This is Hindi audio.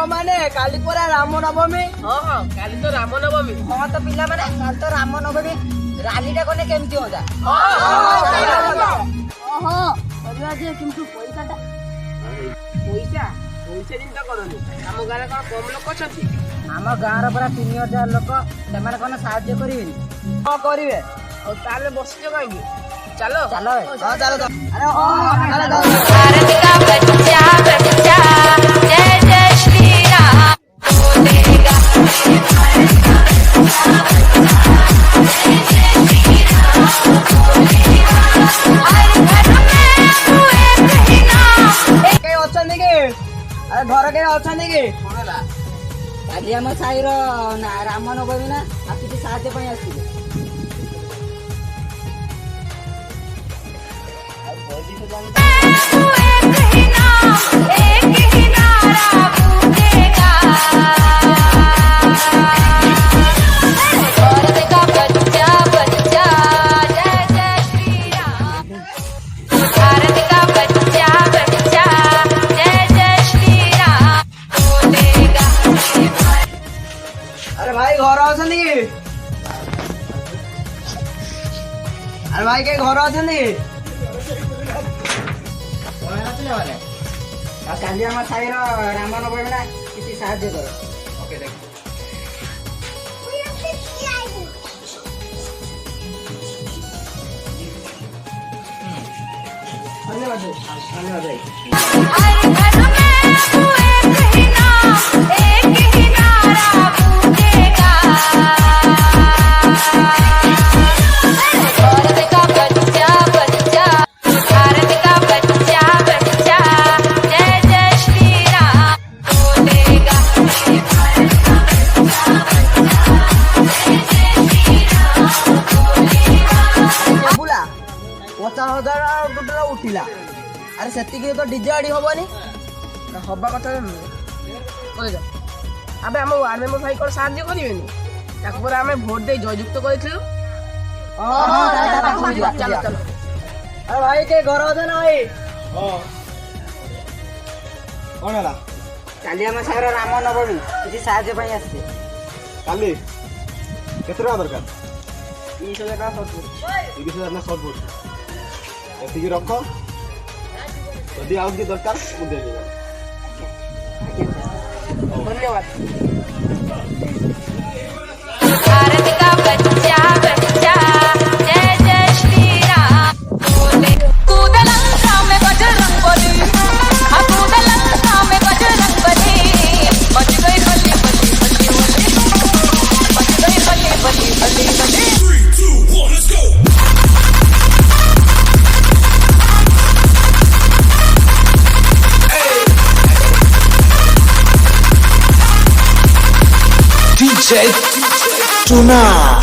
माने काली परा राम नवमी। हाँ काली तो राम नवमी। हाँ तो पिला माने काल तो राम नवमी रालीटा कने केमती होता। किंतु पैसाटा पैसा पैसा चिंता करनी आम गाँव कौन कम लोक अच्छा आम गाँव पूरा 3000 लोक से कौन साहाଯ୍य करेंगे हाँ करेंगे ताले बसिच कहीं चलो चलो हाँ चलो अरे भारत का बच्चा बच्चा जय जय श्री राम बोलेगा। अरे घर के अच्छा काली आम साई राम नवमी ना किसी साहाଯ୍य आसते अरे भाई घर अरे भाई के घर काली आम साई राम नवमी ना किसी साहाଯ୍य कर धन्यवाद धन्यवाद भाई। उठिला अरे से तो डीजे आड़ी हबनी हवा कथा आम वार्ड मेम्बर भाई कौन साहाଯ୍य करेनि आम भोट दे जययुक्त करूँ। चलो चलो अरे भाई के घर अच्छे ना भाई कौन है काली आम सागर राम नवमी किसी साहाଯ୍य आसते काली केते टका दरकार 30,000 टका सब 30,000 ना सब एति रख यदि आउ कि दरकार मुझे धन्यवाद। भारत का बच्चा बच्चा जय जय श्री राम बोले। कूदलंका में बजरंग बली कूदलंका में बजरंग बली बज गई बली बली बली बली बज गई बली बली बली बली। 3, 2, 1, let's go. DJ Tuna.